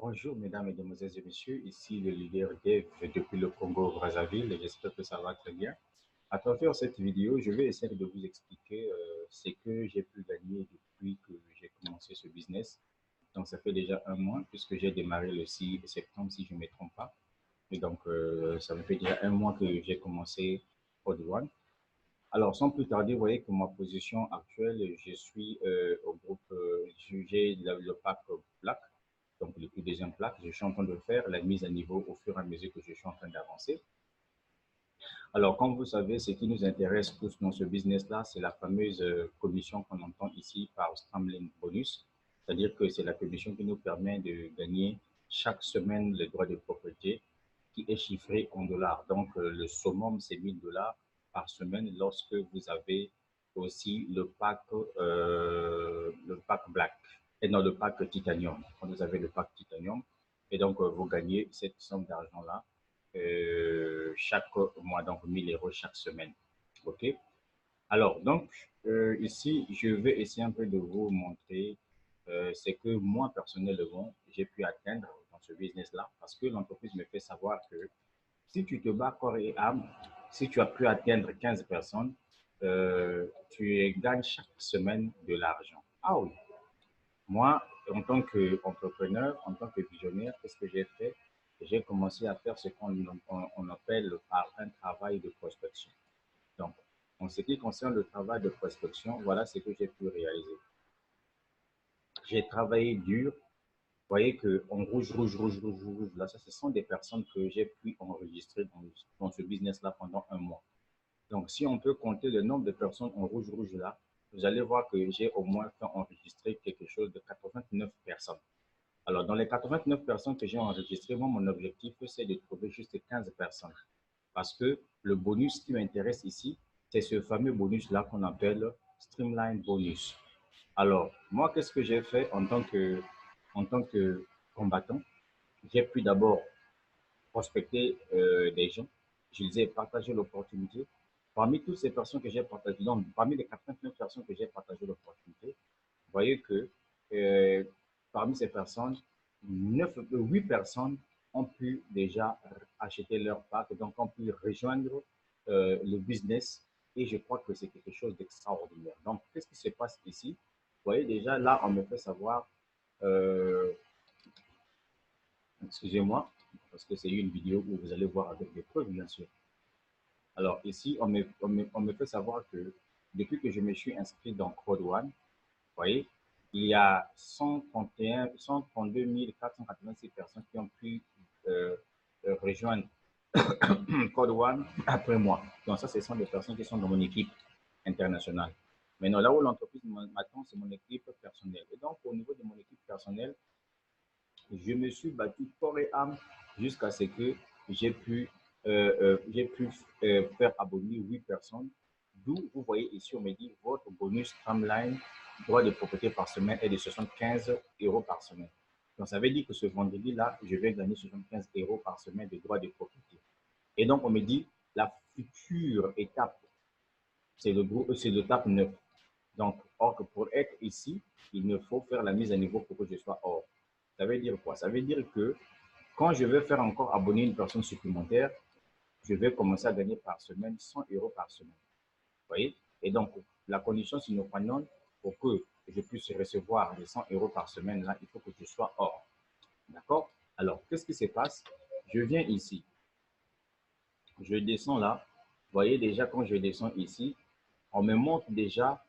Bonjour mesdames, mesdemoiselles et messieurs, ici le leader Dev depuis le Congo Brazzaville et j'espère que ça va très bien. À travers cette vidéo, je vais essayer de vous expliquer ce que j'ai pu gagner depuis que j'ai commencé ce business. Donc ça fait déjà un mois puisque j'ai démarré le 6 septembre si je ne me trompe pas. Et donc ça me fait déjà un mois que j'ai commencé Code One. Alors sans plus tarder, vous voyez que ma position actuelle, je suis au groupe, j'ai le pack Black. Donc, le plus deuxième plaque, je suis en train de faire la mise à niveau au fur et à mesure que je suis en train d'avancer. Alors, comme vous savez, ce qui nous intéresse tous dans ce business-là, c'est la fameuse commission qu'on entend ici par Scrambling Bonus. C'est-à-dire que c'est la commission qui nous permet de gagner chaque semaine le droit de propriété qui est chiffré en dollars. Donc, le summum, c'est 1000 dollars par semaine lorsque vous avez aussi le pack Black. Et non, le pack Titanium. Quand vous avez le pack Titanium, et donc vous gagnez cette somme d'argent-là chaque mois, donc 1000 euros chaque semaine. OK? Alors, donc, ici, je vais essayer un peu de vous montrer ce que moi, personnellement, j'ai pu atteindre dans ce business-là, parce que l'entreprise me fait savoir que si tu te bats corps et âme, si tu as pu atteindre 15 personnes, tu gagnes chaque semaine de l'argent. Ah oui, moi, en tant qu'entrepreneur, en tant que visionnaire, qu'est-ce que j'ai fait? J'ai commencé à faire ce qu'on appelle par un travail de prospection. Donc, en ce qui concerne le travail de prospection, voilà ce que j'ai pu réaliser. J'ai travaillé dur. Vous voyez qu'en rouge, rouge, rouge, rouge, rouge, là, ça, ce sont des personnes que j'ai pu enregistrer dans ce business-là pendant un mois. Donc, si on peut compter le nombre de personnes en rouge, rouge là, vous allez voir que j'ai au moins fait enregistrer quelque chose de 89 personnes. Alors, dans les 89 personnes que j'ai enregistrées, moi, mon objectif, c'est de trouver juste 15 personnes. Parce que le bonus qui m'intéresse ici, c'est ce fameux bonus-là qu'on appelle Streamline Bonus. Alors, moi, qu'est-ce que j'ai fait en tant que combattant? J'ai pu d'abord prospecter des gens. Je les ai partagé l'opportunité. Parmi toutes ces personnes que j'ai partagées, donc parmi les 89 personnes que j'ai partagé l'opportunité, vous voyez que euh, parmi ces personnes, 8 personnes ont pu déjà acheter leur pack, donc ont pu rejoindre le business et je crois que c'est quelque chose d'extraordinaire. Donc, qu'est-ce qui se passe ici? Vous voyez déjà, là, on me fait savoir, euh, excusez-moi, parce que c'est une vidéo où vous allez voir avec des preuves, bien sûr. Alors, ici, on me fait savoir que depuis que je me suis inscrit dans Code One, vous voyez, il y a 132 486 personnes qui ont pu rejoindre Code One après moi. Donc ça, ce sont des personnes qui sont dans mon équipe internationale. Maintenant, là où l'entreprise m'attend, c'est mon équipe personnelle. Et donc, au niveau de mon équipe personnelle, je me suis battu corps et âme jusqu'à ce que j'ai pu, faire abonner 8 personnes. D'où vous voyez ici, on me dit votre bonus Tramline, droit de propriété par semaine est de 75 euros par semaine. Donc, ça veut dire que ce vendredi-là, je vais gagner 75 euros par semaine de droit de propriété. Et donc, on me dit la future étape, c'est l'étape 9. Donc, or que pour être ici, il me faut faire la mise à niveau pour que je sois hors. Ça veut dire quoi? Ça veut dire que quand je vais faire encore abonner une personne supplémentaire, je vais commencer à gagner par semaine 100 euros par semaine. Vous voyez? Et donc, la condition sine qua non pour que je puisse recevoir les 100 euros par semaine, là, il faut que je sois hors. D'accord? Alors, qu'est-ce qui se passe? Je viens ici. Je descends là. Vous voyez déjà, quand je descends ici, on me montre déjà,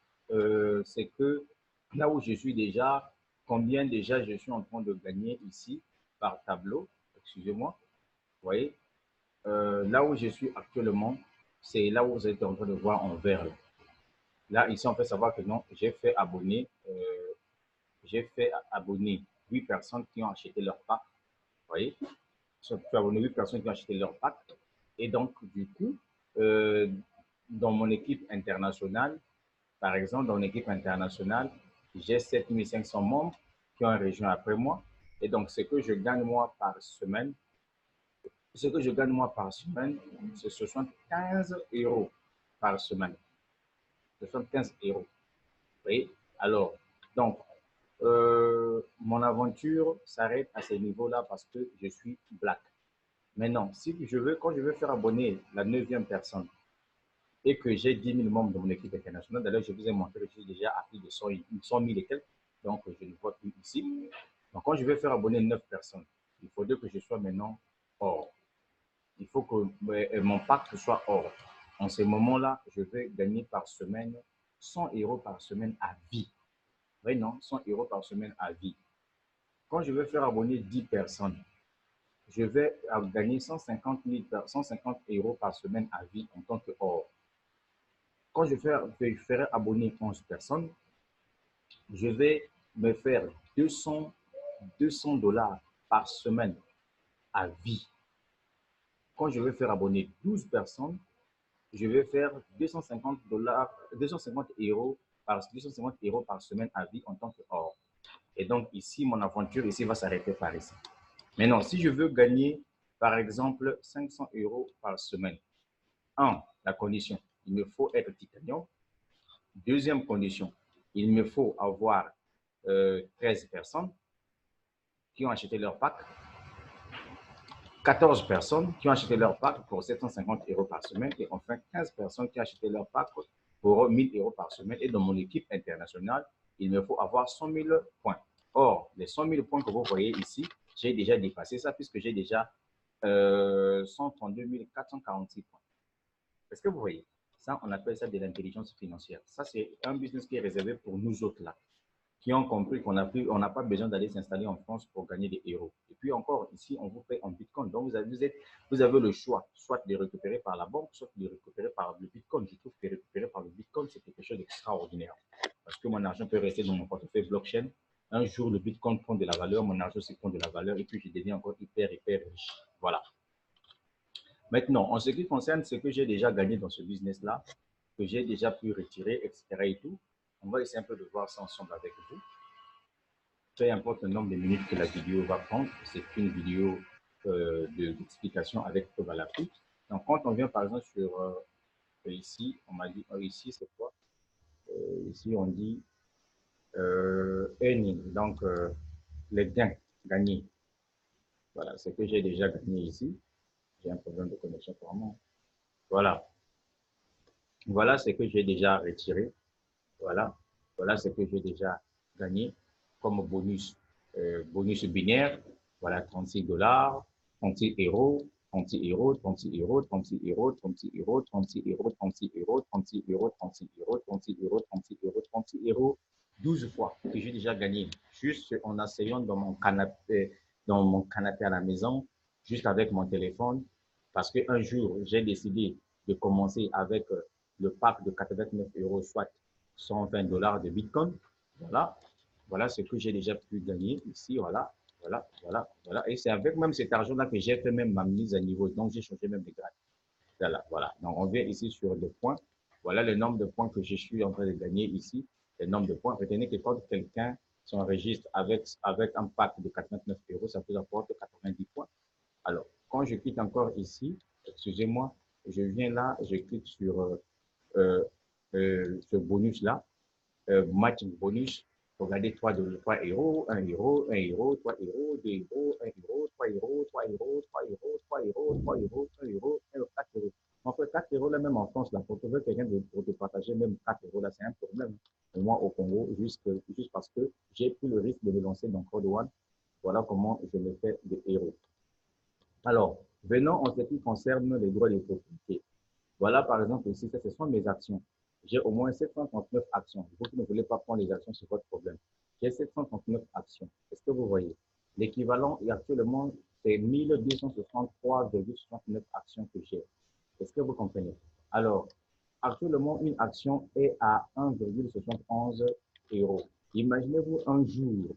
c'est que là où je suis déjà, combien déjà je suis en train de gagner ici par tableau. Excusez-moi. Vous voyez, là où je suis actuellement, c'est là où vous êtes en train de voir en vert. Là, ici, on peut savoir que non, j'ai fait abonner 8 personnes qui ont acheté leur pack. Vous voyez, j'ai fait abonner 8 personnes qui ont acheté leur pack. Et donc, du coup, euh, dans mon équipe internationale, par exemple, dans mon équipe internationale, j'ai 7500 membres qui ont rejoint après moi. Et donc, ce que je gagne moi par semaine, c'est 75 euros par semaine. 75 euros. Oui. Alors, donc, mon aventure s'arrête à ce niveau-là parce que je suis black. Maintenant, si je veux, quand je veux faire abonner la 9e personne et que j'ai 10 000 membres de mon équipe internationale, d'ailleurs, je vous ai montré que je suis déjà à plus de 100 000 et quelques, donc je ne vois plus ici. Donc, quand je vais faire abonner 9 personnes, il faudrait que je sois maintenant hors. Il faut que mon pacte soit hors. En ce moment-là, je vais gagner par semaine 100 € par semaine à vie. Oui, non, 100 € par semaine à vie. Quand je vais faire abonner 10 personnes, je vais gagner 150 € par semaine à vie en tant que hors. Quand je ferai abonner 11 personnes, je vais me faire 200 $ par semaine à vie. Quand je vais faire abonner 12 personnes, je vais faire 250 € par semaine à vie en tant que hors. Et donc ici, mon aventure ici va s'arrêter par ici. Maintenant, si je veux gagner, par exemple, 500 € par semaine, la condition, il me faut être titanium. Deuxième condition, il me faut avoir 13 personnes qui ont acheté leur pack, 14 personnes qui ont acheté leur pack pour 750 € par semaine et enfin 15 personnes qui ont acheté leur pack pour 1000 € par semaine. Et dans mon équipe internationale, il me faut avoir 100 000 points. Or, les 100 000 points que vous voyez ici, j'ai déjà dépassé ça puisque j'ai déjà 132 446 points. Est-ce que vous voyez? Ça, on appelle ça de l'intelligence financière. Ça, c'est un business qui est réservé pour nous autres là, qui ont compris qu'on n'a pas besoin d'aller s'installer en France pour gagner des euros. Et puis encore, ici, on vous paye en Bitcoin. Donc, vous avez le choix, soit de récupérer par la banque, soit de récupérer par le Bitcoin. Je trouve que récupérer par le Bitcoin, c'est quelque chose d'extraordinaire. Parce que mon argent peut rester dans mon portefeuille blockchain. Un jour, le Bitcoin prend de la valeur, mon argent aussi prend de la valeur, et puis je deviens encore hyper riche. Voilà. Maintenant, en ce qui concerne ce que j'ai déjà gagné dans ce business-là, que j'ai déjà pu retirer, etc. et tout, on va essayer un peu de voir ça ensemble avec vous. Peu importe le nombre de minutes que la vidéo va prendre, c'est une vidéo d'explication avec preuve à l'appui. Donc, quand on vient par exemple sur ici, on m'a dit, ici c'est quoi? Ici on dit earning, donc les gains gagnés. Voilà, c'est que j'ai déjà gagné ici. J'ai un problème de connexion pour moi. Voilà. Voilà ce que j'ai déjà retiré. Voilà. Voilà ce que j'ai déjà gagné comme bonus. Bonus binaire. Voilà, 36 $, 36 €, 36 €, 36 €, 36 €, 36 €, 36 €, 36 €, 36 €, 36 €, 36 €, 36 €, 36 €, 12 fois que j'ai déjà gagné. Juste en asseyant dans mon canapé à la maison, juste avec mon téléphone, parce qu'un jour, j'ai décidé de commencer avec le pack de 89 €, soit 120 $ de Bitcoin. Voilà. Voilà ce que j'ai déjà pu gagner ici. Voilà. Voilà. Voilà. Voilà. Et c'est avec même cet argent-là que j'ai fait même ma mise à niveau. Donc, j'ai changé même de grade. Voilà. Voilà. Donc, on vient ici sur des points. Voilà le nombre de points que je suis en train de gagner ici. Le nombre de points. Retenez que quand quelqu'un s'enregistre avec un pack de 89 €, ça vous apporte 90 points. Alors, quand je clique encore ici, excusez-moi, je viens là, je clique sur ce bonus-là, match bonus, regardez 3 €, 1 €, 1 €, 3 €, 2 €, 1 €, 3 €, 3 €, 3 €, 3 €, 3 €, 1 €, 4 €. En fait, 4 € là, même en France, là, pour trouver quelqu'un pour te partager même 4 € là, c'est un problème. Pour moi, au Congo, juste parce que j'ai pris le risque de me lancer dans Code One. Voilà comment je me fais des héros. Alors, venons en ce qui concerne les droits de propriété. Voilà, par exemple, ici, ce sont mes actions. J'ai au moins 739 actions. Vous qui ne voulez pas prendre les actions, c'est votre problème. J'ai 739 actions. Est-ce que vous voyez? L'équivalent, actuellement, c'est 1263,69 actions que j'ai. Est-ce que vous comprenez? Alors, actuellement, une action est à 1,71 €. Imaginez-vous un jour,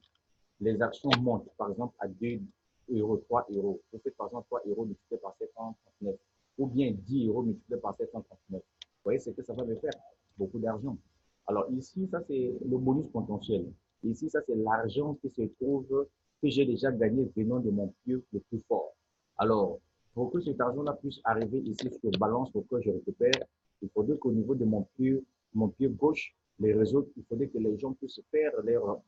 les actions montent, par exemple, à 2 €, 3 €. Vous faites par exemple 3 € multiplié par 739 ou bien 10 € multiplié par 739. Vous voyez ce que ça va me faire? Beaucoup d'argent. Alors ici, ça c'est le bonus potentiel. Ici, ça c'est l'argent qui se trouve, que j'ai déjà gagné venant de mon pied le plus fort. Alors, pour que cet argent-là puisse arriver ici sur balance pour que je récupère, il faudrait qu'au niveau de mon pied gauche, Les réseaux, il faudrait que les gens puissent faire leur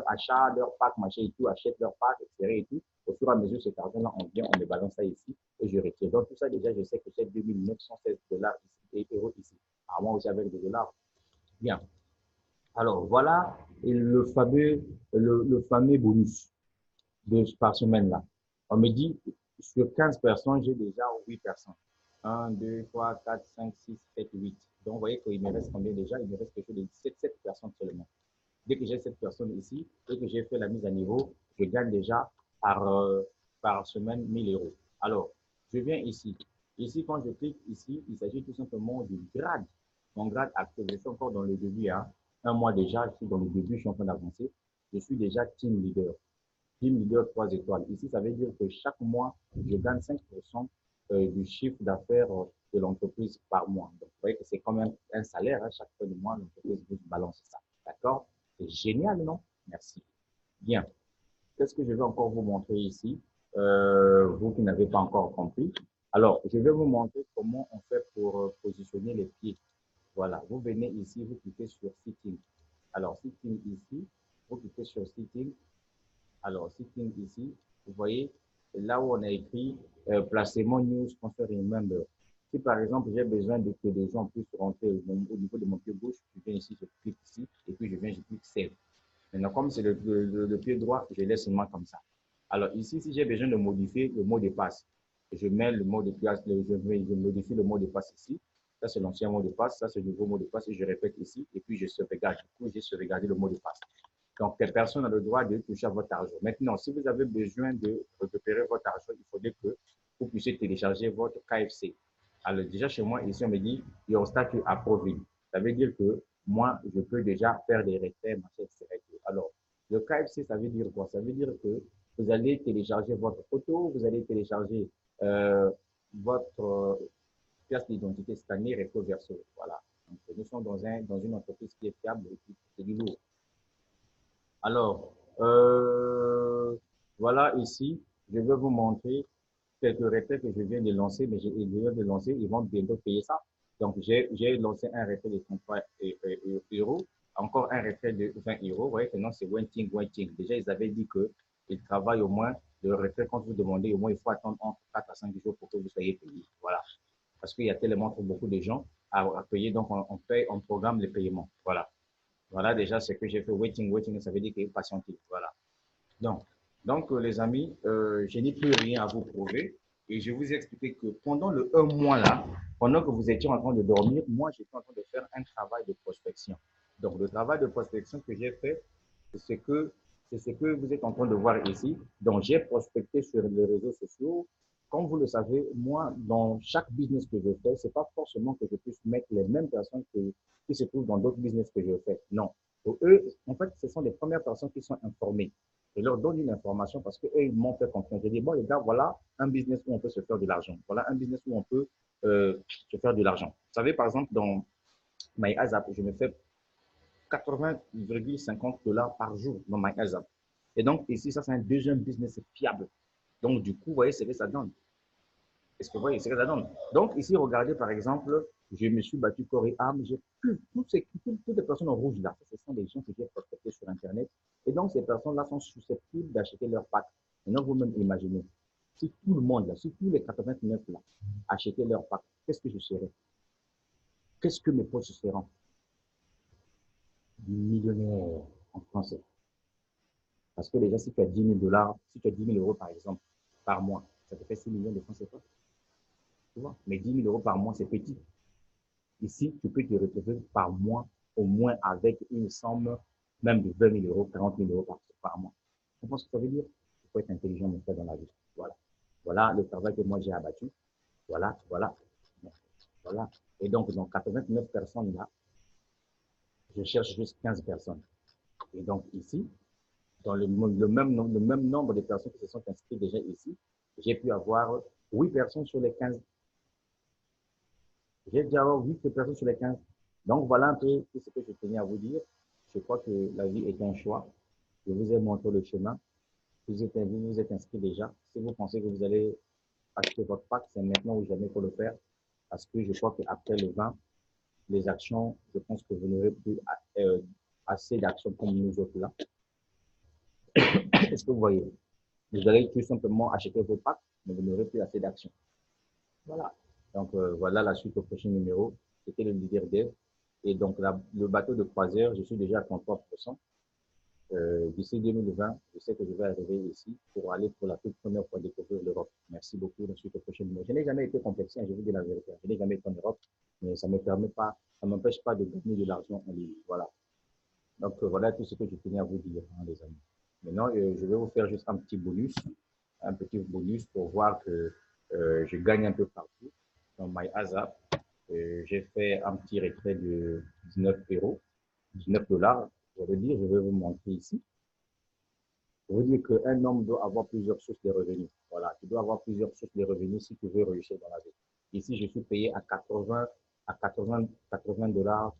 achat, leur pack, machin et tout, achètent leur pack, etc. Et tout. Au fur et à mesure, cet argent-là, on vient, on me balance ça ici et je retire. Donc, tout ça, déjà, je sais que c'est 2916 dollars ici et euros ici. À moi aussi, avec des dollars. Bien. Alors, voilà le fameux bonus par semaine là. On me dit, sur 15 personnes, j'ai déjà 8 personnes. Un, 2, 3, 4, 5, 6, 7, 8. Donc, vous voyez qu'il me reste combien déjà? Il me reste quelque chose de 7 personnes seulement. Dès que j'ai cette personne ici et que j'ai fait la mise à niveau, je gagne déjà par semaine 1000 euros. Alors, je viens ici. Ici, quand je clique ici, il s'agit tout simplement du grade. Mon grade actuel, je suis encore dans le début. Hein. Un mois déjà, je suis dans le début, je suis en train d'avancer. Je suis déjà team leader. Team leader 3 étoiles. Ici, ça veut dire que chaque mois, je gagne 5% du chiffre d'affaires de l'entreprise par mois. Donc, vous voyez que c'est quand même un salaire. Hein, chaque fin de mois, l'entreprise vous balance ça. D'accord? C'est génial, non? Merci. Bien. Qu'est-ce que je vais encore vous montrer ici? Vous qui n'avez pas encore compris. Alors, je vais vous montrer comment on fait pour positionner les pieds. Voilà. Vous venez ici, vous cliquez sur Sitting. Alors, Sitting ici, vous cliquez sur Sitting. Alors, Sitting ici, vous voyez, là où on a écrit placement news, transfer remember. Si par exemple, j'ai besoin que des gens puissent rentrer au niveau de mon pied gauche, je viens ici, je clique ici, et puis je viens, je clique Save. Maintenant, comme c'est le pied droit, je laisse seulement comme ça. Alors ici, si j'ai besoin de modifier le mot de passe, je mets le mot de passe, je modifie le mot de passe ici. Ça, c'est l'ancien mot de passe, ça, c'est le nouveau mot de passe, et je répète ici, et puis je sauvegarde. Du coup, j'ai sauvegardé le mot de passe. Donc, personne n'a le droit de toucher à votre argent. Maintenant, si vous avez besoin de récupérer votre argent, il faudrait que vous puissiez télécharger votre KFC. Alors, déjà, chez moi, ici, on me dit, your statut approved. Ça veut dire que moi, je peux déjà faire des retraits, machin, etc. Alors, le KFC, ça veut dire quoi? Ça veut dire que vous allez télécharger votre photo, vous allez télécharger votre pièce d'identité scannée, recto verso. Voilà. Donc, nous sommes dans une entreprise qui est fiable et qui est du lourd. Alors, voilà ici, je vais vous montrer quelques retraits que je viens de lancer, mais je viens de lancer, ils vont bientôt payer ça. Donc, j'ai lancé un retrait de 33 euros, encore un retrait de 20 euros. Vous voyez que non, c'est Wenting. Déjà, ils avaient dit qu'ils travaillent au moins, le retrait, quand vous demandez, au moins, il faut attendre entre 4 à 5 jours pour que vous soyez payé. Voilà. Parce qu'il y a tellement pour beaucoup de gens à payer, donc on paye, on programme les paiements. Voilà. Voilà déjà ce que j'ai fait. Waiting, ça veut dire que patienter. Voilà. Donc les amis, je n'ai plus rien à vous prouver. Et je vous ai expliqué que pendant le 1 mois là, pendant que vous étiez en train de dormir, moi j'étais en train de faire un travail de prospection. Donc le travail de prospection que j'ai fait, c'est ce que vous êtes en train de voir ici. Donc j'ai prospecté sur les réseaux sociaux. Comme vous le savez, moi, dans chaque business que je fais, c'est pas forcément que je puisse mettre les mêmes personnes qui se trouvent dans d'autres business que je fais. Non. Pour eux, en fait, ce sont les premières personnes qui sont informées. Je leur donne une information parce qu'eux, ils m'ont fait confiance. Je dis, bon, les gars, voilà un business où on peut se faire de l'argent. Voilà un business où on peut se faire de l'argent. Vous savez, par exemple, dans MyAzap, je me fais 80,50 dollars par jour dans MyAzap. Et donc, ici, ça, c'est un deuxième business fiable. Donc, du coup, vous voyez ce que ça donne. Est-ce que vous voyez ce que ça donne? Donc, ici, regardez, par exemple, je me suis battu corps et âme. J'ai toutes les personnes en rouge là, ce sont des gens que j'ai prospectés sur Internet. Et donc, ces personnes-là sont susceptibles d'acheter leur pack. Maintenant, vous-même imaginez, si tout le monde, là, si tous les 89 là, achetaient leur pack, qu'est-ce que je serais? Qu'est-ce que mes poches seront? Millionnaire en français. Parce que déjà, si tu as 10 000 dollars, si tu as 10 000 euros par exemple, par mois, ça te fait 6 millions de francs CFA. Tu vois? Mais 10 000 euros par mois, c'est petit. Ici, tu peux te retrouver par mois, au moins avec une somme même de 20 000 euros, 40 000 euros par mois. Tu comprends ce que ça veut dire? Il faut être intelligent mais faire dans la vie. Voilà. Voilà le travail que moi j'ai abattu. Voilà, voilà, voilà. Et donc, dans 89 personnes là, je cherche juste 15 personnes. Et donc, ici, dans le même nombre de personnes qui se sont inscrites déjà ici, j'ai pu avoir 8 personnes sur les 15. J'ai déjà avoir 8 personnes sur les 15. Donc, voilà un peu tout ce que je tenais à vous dire. Je crois que la vie est un choix. Je vous ai montré le chemin. Vous êtes inscrit déjà. Si vous pensez que vous allez acheter votre pack, c'est maintenant ou jamais pour le faire. Parce que je crois qu'après le 20, les actions, je pense que vous n'aurez plus assez d'actions comme nous autres là. Est-ce que vous voyez? Vous allez tout simplement acheter vos packs, mais vous n'aurez plus assez d'actions. Voilà. Donc, voilà la suite au prochain numéro. C'était le leader dev. Et donc, le bateau de croisière, je suis déjà à 33%. D'ici 2020, je sais que je vais arriver ici pour aller pour la toute première fois découvrir l'Europe. Merci beaucoup. La suite au prochain numéro. Je n'ai jamais été complexé, je vous dis la vérité. Je n'ai jamais été en Europe, mais ça ne me permet pas, ça m'empêche pas de gagner de l'argent en ligne. Voilà. Donc, voilà tout ce que je tenais à vous dire, hein, les amis. Maintenant, je vais vous faire juste un petit bonus pour voir que je gagne un peu partout. Dans MyASAP, j'ai fait un petit retrait de 19 euros, 19 dollars. Je veux dire, je vais vous montrer ici. Je veux dire qu'un homme doit avoir plusieurs sources de revenus. Voilà, tu dois avoir plusieurs sources de revenus si tu veux réussir dans la vie. Ici, je suis payé à 80 dollars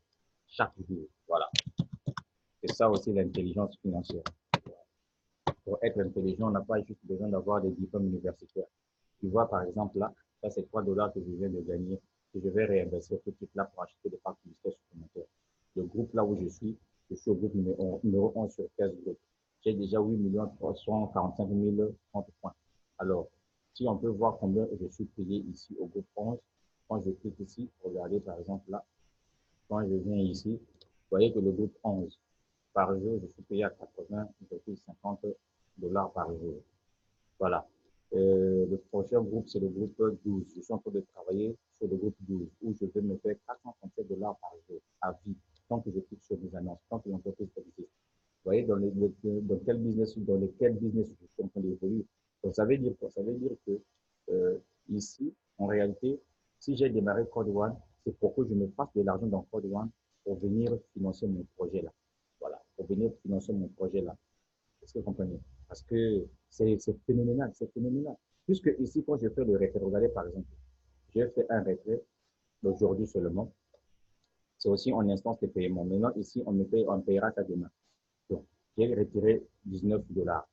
chaque jour. Voilà. C'est ça aussi l'intelligence financière. Pour être intelligent, on n'a pas juste besoin d'avoir des diplômes universitaires. Tu vois, par exemple, là, ça, c'est 3 dollars que je viens de gagner, que je vais réinvestir tout de suite là pour acheter des parts publicitaires supplémentaires. Le groupe là où je suis au groupe numéro 11 sur 15 groupes. J'ai déjà 8 345 030 points. Alors, si on peut voir combien je suis payé ici au groupe 11, quand je clique ici, regardez par exemple là, quand je viens ici, vous voyez que le groupe 11, par jour, je suis payé à 80,50 dollars par jour. Voilà. Le prochain groupe, c'est le groupe 12. Je suis en train de travailler sur le groupe 12, où je vais me faire 437 dollars par jour à vie, tant que je clique sur mes annonces, tant que l'entreprise existe. Vous voyez, dans quel business je suis en train d'évoluer. Donc, ça veut dire quoi? Ça veut dire que ici, en réalité, si j'ai démarré Code One, c'est pour que je me fasse de l'argent dans Code One pour venir financer mon projet là. Voilà, pour venir financer mon projet là. Est-ce que vous comprenez? Parce que c'est phénoménal, c'est phénoménal. Puisque ici, quand je fais le retrait, regardez par exemple, j'ai fait un retrait aujourd'hui seulement. C'est aussi en instance de paiement. Maintenant, ici, on payera ça demain. Donc, j'ai retiré 19 dollars.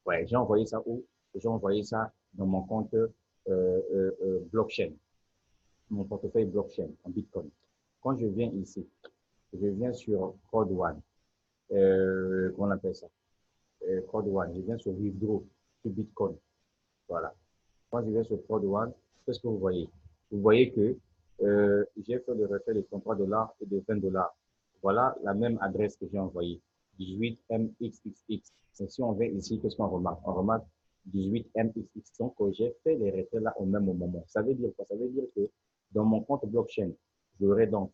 Ouais, j'ai envoyé ça où? J'ai envoyé ça dans mon compte blockchain, mon portefeuille blockchain en Bitcoin. Quand je viens ici, je viens sur Code One. Comment on appelle ça? Code One. Je viens sur Withdraw, sur Bitcoin. Voilà. Quand je viens sur Code One, qu'est-ce que vous voyez? Vous voyez que j'ai fait le retrait de 33 dollars et de 20 dollars. Voilà la même adresse que j'ai envoyée, 18MXXX. Et si on vient ici, qu'est-ce qu'on remarque? On remarque 18MXX. Donc, j'ai fait les retraits là au même moment. Ça veut dire quoi? Ça veut dire que dans mon compte blockchain, j'aurai donc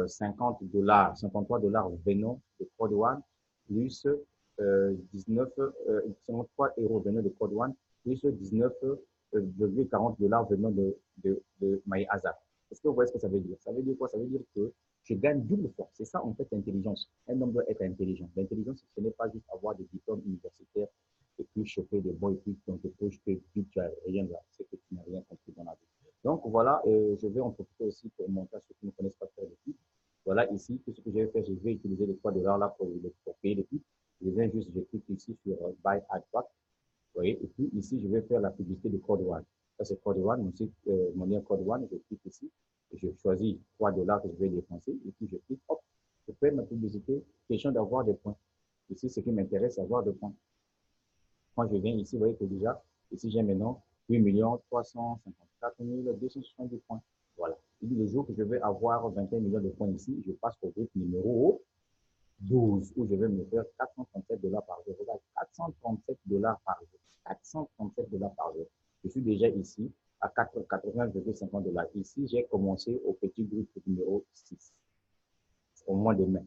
50 dollars, 53 dollars venant de Code One, plus 19, 53 euros venant de Code One, plus 19,40 dollars venant de MyASAP. Est-ce que vous voyez ce que ça veut dire? Ça veut dire quoi? Ça veut dire que je gagne double fois. C'est ça, en fait, l'intelligence. Un homme doit être intelligent. L'intelligence, ce n'est pas juste avoir des diplômes universitaires et puis choper des bons et puis dans tes poches que tu n'as rien là. C'est que tu n'as rien compris dans la vie. Donc, voilà, je vais en profiter aussi pour montrer à ceux qui ne connaissent pas faire les pubs. Voilà, ici, tout ce que je vais faire, je vais utiliser les 3 dollars là pour payer les pubs. Je viens juste, je clique ici sur Buy Ad Pack. Vous voyez, et puis ici, je vais faire la publicité de Code One. Ça, c'est Code One, mon lien Code One, je clique ici, et je choisis 3 dollars que je vais dépenser, et puis je clique, hop, je fais ma publicité, question d'avoir des points. Ici, ce qui m'intéresse, c'est avoir des points. Quand je viens ici, vous voyez que déjà, ici, j'ai maintenant 8 354 270 points. Voilà. Et puis, le jour que je vais avoir 21 millions de points ici, je passe au groupe numéro 12, où je vais me faire 437 dollars par jour. Regarde, 437 dollars par jour. 437 dollars par jour. Je suis déjà ici à 80,50 dollars. Ici, j'ai commencé au petit groupe numéro 6, au mois de mai.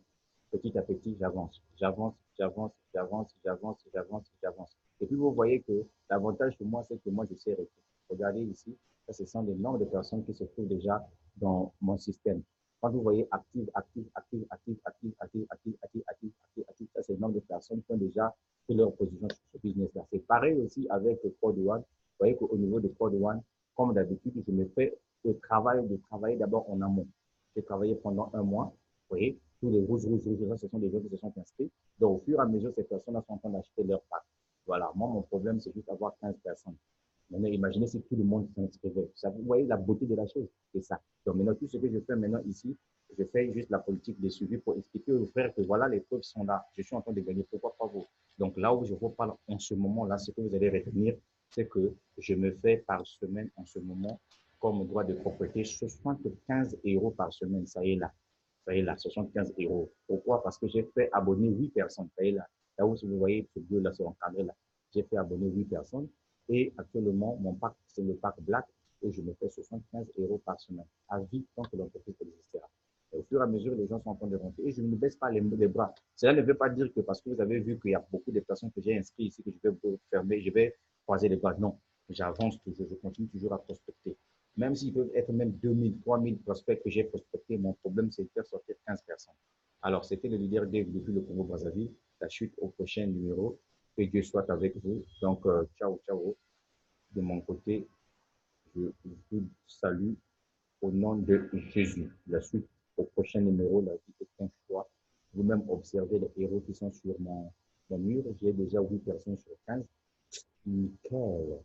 Petit à petit, j'avance, j'avance, j'avance, j'avance, j'avance, j'avance, j'avance. Et puis, vous voyez que l'avantage pour moi, c'est que moi, je sais rester. Regardez ici, ça, ce sont des nombres de personnes qui se trouvent déjà dans mon système. Quand vous voyez active, active, active, active, active, active, active, active, active, active, active, ça, c'est le nombre de personnes qui ont déjà pris leur position sur ce business-là. C'est pareil aussi avec Code One. Vous voyez qu'au niveau de Code One, comme d'habitude, je me fais le travail de travailler d'abord en amont. J'ai travaillé pendant un mois. Vous voyez, tous les rouges, ce sont des gens qui se sont inscrits. Donc, au fur et à mesure, ces personnes-là sont en train d'acheter leur pack. Voilà, moi, mon problème, c'est juste avoir 15 personnes. Maintenant, imaginez si tout le monde s'inscrivait. Vous voyez la beauté de la chose, c'est ça. Donc maintenant, tout ce que je fais maintenant ici, je fais juste la politique de suivi pour expliquer aux frères que voilà, les preuves sont là. Je suis en train de gagner. Pourquoi pas vous? Donc là où je vous parle en ce moment-là, ce que vous allez retenir, c'est que je me fais par semaine en ce moment, comme droit de propriété, 75 euros par semaine. Ça y est là. Ça y est là, 75 euros. Pourquoi? Parce que j'ai fait abonner 8 personnes. Ça y est là. Là où vous voyez ce bleu là, c'est encadré là. J'ai fait abonner 8 personnes. Et actuellement, mon pack, c'est le pack Black et je me fais 75 euros par semaine, à vie tant que l'entreprise existera. Et au fur et à mesure, les gens sont en train de rentrer et je ne baisse pas les bras. Cela ne veut pas dire que parce que vous avez vu qu'il y a beaucoup de personnes que j'ai inscrites ici, que je vais fermer, je vais croiser les bras. Non, j'avance toujours, je continue toujours à prospecter. Même s'ils peuvent être même 2000, 3000 prospects que j'ai prospectés, mon problème, c'est de faire sortir 15 personnes. Alors, c'était le leader Dave depuis le Congo-Brazzaville. La chute au prochain numéro. Que Dieu soit avec vous. Donc, ciao, ciao. De mon côté, je vous salue au nom de Jésus. La suite au prochain numéro, la vie est un choix. Vous-même observez les héros qui sont sur mon mur. J'ai déjà 8 personnes sur 15. Nickel.